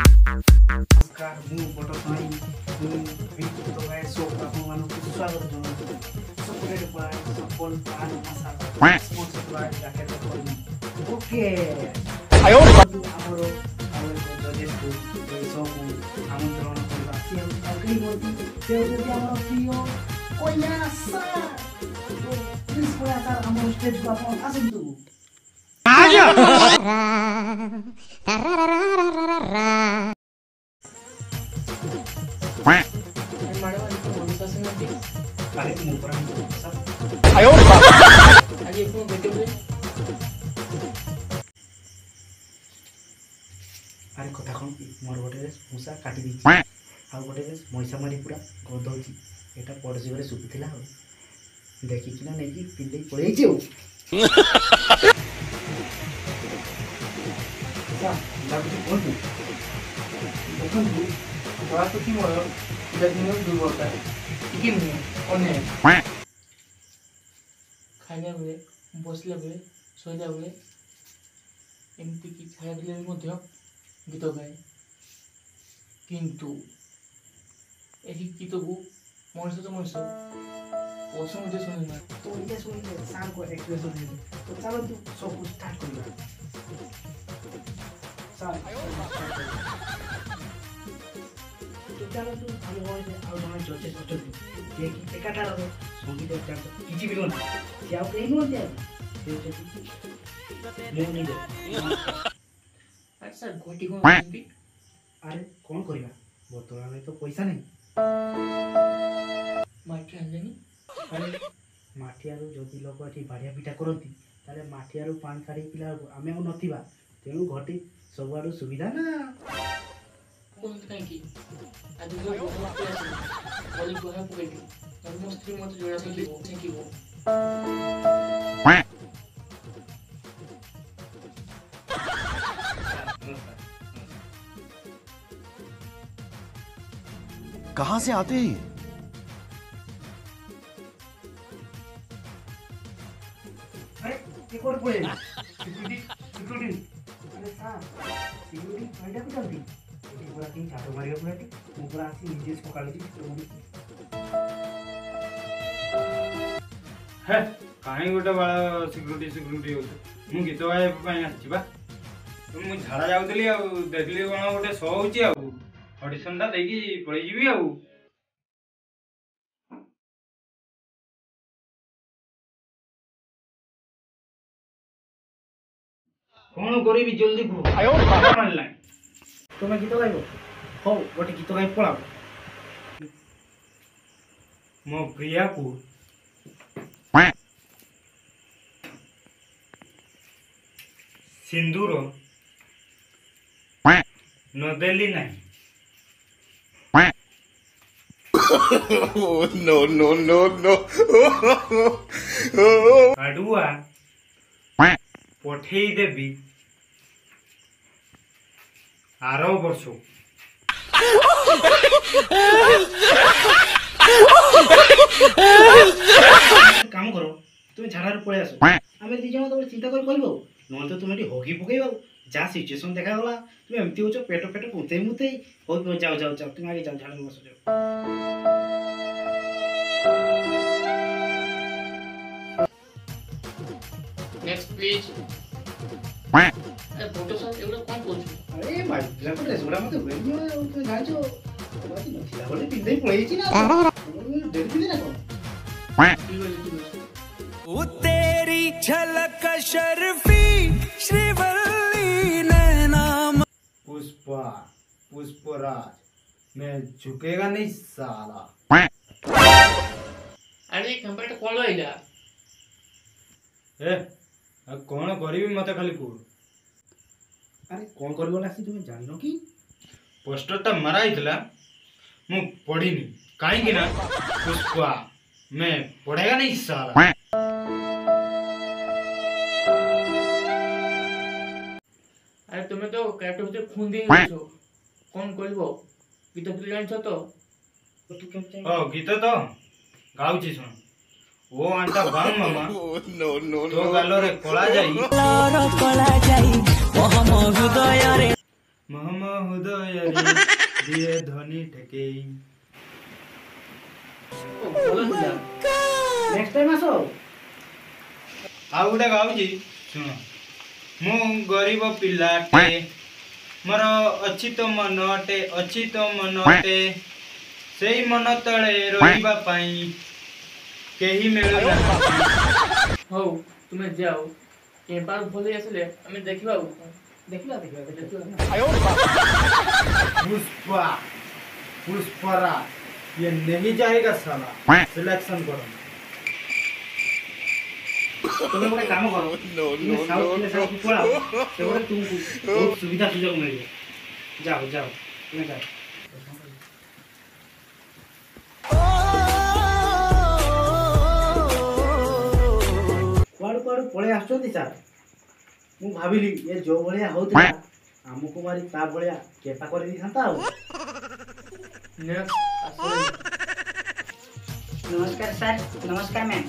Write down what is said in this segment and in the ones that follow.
नमस्कार मु बड़ भाई तो गाय सो आपन मान स्वागत जनाउछु सपोर्टेड बाय सपोल पान मसाला स्पॉन्सर्ड बाय जैकेट करी ओके आयो हमरो जजेस को सब आमंत्रण करबा से अग्री बोलती से जदी हमर प्रिय कोइना सा प्लीज कोइना सा हमर स्टेज को आपन आसंतु आ गया अरे तुम ऊपर आयो आज एक बेटे हुए अरे कथा कौन मोर गोटे मूसा काटी दी आ गोटे मैसा मारी पूरा गदौची एटा पड़जीबरे सुखिथिला हो देखि किना नै कि पिल्ले पळै जेउ सा लागु कोन देखन तू तोरा तो की मोर देखिनो दुर्बलता कि नहीं ओने खाइला बेले बसला बेले सोइला बेले एमती कि खाइला बेले मध्य गीत गाए किंतु एही गीत को मनुष्य तो मनुष्य पसंद जे सुनि ना तो ये सुनि सार को एक्सप्रेशन है तो चलो तू सब कुछ स्टार्ट करिया सार चलो तू हम होय आ जने जजे सटल जे कि एकाटा रो संगीत का किछि बिलो ना से आ कहीं नो दे ले नहीं दे अच्छा गोटी को अरे कौन करिया बर्तमान में तो पैसा नहीं माटी आलेनी अरे माटियारू जदि लोक एठी बाड़िया पिटा करती ताले माटियारू पान काढी पिला आमे आ नथिबा तेनु घटी सबआडू सुविधा ना कोन काई की आज जो बहुत क्लास बोली गोहा पकेटी और मस्ती मत जोड़ा से की वो कहां से आते हैं अरे ये कोड पड़े सिक्योरिटी अरे साहब सिक्योरिटी फायदा को जल्दी पूरा तीन चाटो मारियो पूरा टी पूरा आसी निजेस पकाली तो हे काहे गोटे बाळा सिक्युरिटी होत मु गीत गाय पई आछि बा मु झाडा जाउतली आ देखली कोन गोटे शो होची आ ऑडिशन ता देकी पळी जीवी आ कोन करिबी जल्दी को आयो बाबा मानला तुम गीत गाइबो हो गोटे गीत गाइ पळाओ मो प्रिया को सिंदूर नदेली नहीं नो नो नो नो अडुआ पठेई देवी आरो वर्ष काम करो तुम झाड़ा पड़े आस आम दी जन तुम चिंता कर कहब न तो तुम हगी पकईब जहाँ सिचुएसन देखा गला तुम एमती हो पेट पेट मुते मुते हो जाओ जाओ जाओ तुम आगे जाओ झाड़ा बस जाओ नेक्स्ट प्लीज अरे फोटो सब एवढं कोण बोलतो अरे भाई तुझ्याकडे रेसोडा मध्ये वेळ घेऊन तुम्ही जायचो बाकी नथिला बोले पिंदे पळायची ना डेट पिंदे ना ओ तेरी झलक शर्फी श्रीवल्ली नैना पुष्पा पुष्पराज मैं झुकेगा नहीं साला अरे कंप्यूटर कॉल आइला ए कौन करी मत खाली को अरे कौन कर बोला सी तुम्हें जानिनो की पोस्टर ता मरा हितला मु पढ़ीनी काहे कि ना पुष्पा मैं पढ़ेगा नहीं साला अरे तुम्हें तो कैरेक्टर से खून दे छो कौन कहबो गीत फिल्म जान छ तो ତୁ କେମିତି ଓ ଗୀତ ତ ଗାଉଛି ଶୁଣ। ଓ ଆଣ୍ଟା ବାଂ ମାମା No, no, ତୋ no. ଗାଲରେ କଳା ଯାଇ ମହମ ହୃଦୟରେ ଦିଏ ଧ୍ୱନି ଠେକେଇ। ନେକ୍ସଟ ଟାଇମ୍ ଆସ। ଆଉ ଗୋଟେ ଗାଉଛି ଶୁଣ। ମୁଁ ଗରିବ ପିଲାଟେ ମୋର ଅଛି ତ ମନଟେ ଅଛି ତ ମନଟେ ସେଇ ମନ ତଳେ ରହିବା ପାଇଁ କେହି ମିଳୁନାହାନ୍ତି। ହଉ ତୁମେ ଯାଅ କେମ୍ପାସ ଭଲ ଆସିଲେ ଆମେ ଦେଖିବା ଆଉ ଦେଖିବା ଦେଖିବା ଦେଖିବା पुष्पा पुष्परा ये नहीं जाएगा साला सिलेक्शन करो। ତମେ ଗୋଟେ କାମ କର No, ତୁମେ no, ସାଉଥ no, ପ୍ଲେସକୁ no. ପଳାଅ ସେଗୁଡା ତୁମକୁ ବହୁତ ସୁବିଧା ସୁଯୋଗ ମିଳିବ। ଯାଅ ଯାଅ ତୁମେ ଯାଅ। କୁଆଡୁ କୁଆଡୁ ପଳେଇ ଆସୁଛନ୍ତି ସାର୍। ମୁଁ ଭାବିଲି ଏ ଯୋଉ ଭଳିଆ ହଉଥିଲା ଆମକୁ ମାରି ତା ଭଳିଆ କେପା କରିଦେଇଥାନ୍ତା ଆଉ। ନେକ୍ସଟ ଆସିଲେ ନମସ୍କାର ସାର୍। ନମସ୍କାର ମ୍ୟାମ୍।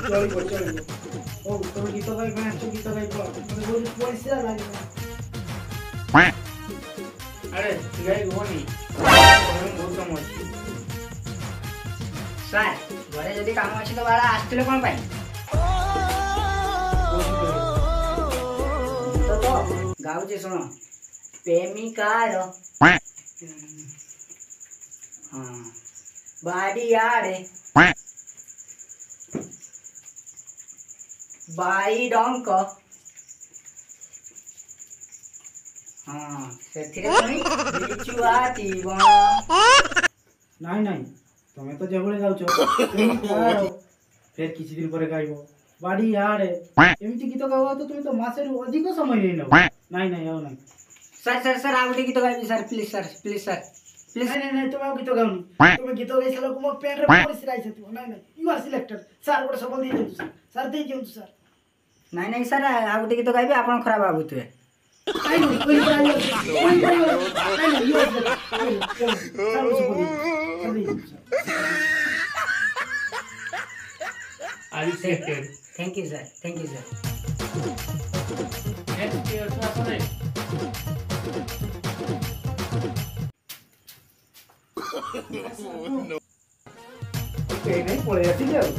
ଚଳିବ ଚଳିବ। ହଉ ତମେ ଗୀତ ଗାଇ ପାଇଁ ଆସୁଛ ଗୀତ ଗାଇ ପଳାଅ। ମତେ ବହୁତ ପରିଶ୍ରା ଲାଗିଲା। ଆରେ ଗାଈ ହୁଅନି ବହୁତ କାମ ଅଛି। ସାର୍ ଘରେ ଯଦି କାମ ଅଛି ତ ବାଳା ଆସିଥିଲେ କ'ଣ ପାଇଁ? ତ ଗାଉଛି ଶୁଣ। ପ୍ରେମିକାର ହଁ ବାଡ଼ିଆଡ଼େ ବାଇଡଙ୍କ ହଁ ସେଥିରେ ପୁଣି ବିଛୁଆତି ବଣ। ନାଇଁ ନାଇଁ ତମେ ତ ଯେଭଳି ଗାଉଛ ଫେର କିଛି ଦିନ ପରେ ଗାଇବ ବାଡି ଆଡେ ଏମିତି ଗୀତ ଗାଇବା ତ ତୁମେ ତ ମାସେରୁ ଅଧିକ ସମୟ ନେଇ ନେବ। ନାଇଁ ନାଇଁ ଆଉ ନାଇଁ। ସାର୍ ସାର୍ ସାର୍ ଆଉ ଗୋଟେ ଗୀତ ଗାଇବି sir please sir please sir please. ନାଇଁ ନାଇଁ ନାଇଁ ତମେ ଆଉ ଗୀତ ଗାଉନି। ତମେ ଗୀତ ଗାଇ ସାରିଲା ମୋ ପ୍ୟାଣ୍ଟରେ ପରିଶ୍ରା ହେଇଥିବ। ନାଇଁ ନାଇଁ ୟୁ ଆର୍ ସିଲେକ୍ଟେଡ୍। ସାର୍ ଗୋଟେ ସବଲ ଦେଇ ଦିଅନ୍ତୁ ସାର୍। ସାର୍ ଦେଇ ଦିଅନ୍ତୁ ସାର୍। ନାଇଁ ନାଇଁ ସାର୍ ଆଉ ଗୋଟେ ଗୀତ ଗାଇବି ଆପଣ ଖରାପ ଭାବୁଥିବେ। ନାଇଁ ନାଇଁ କହିପାରିବ ନାଇଁ ନାଇଁ ୟୁ ଆର୍ ସିଲେକ୍ଟେଡ୍। ସାର୍ ଗୋଟେ ସବଲ ଦେଇ ଦିଅନ୍ତୁ sir. Are you selected. Thank you sir thank you sir. Next କିଏ ଅଛ ଆସରେ। କେହି ନାହିଁ ପଳେଇ ଆସିଲେ ଆଉ।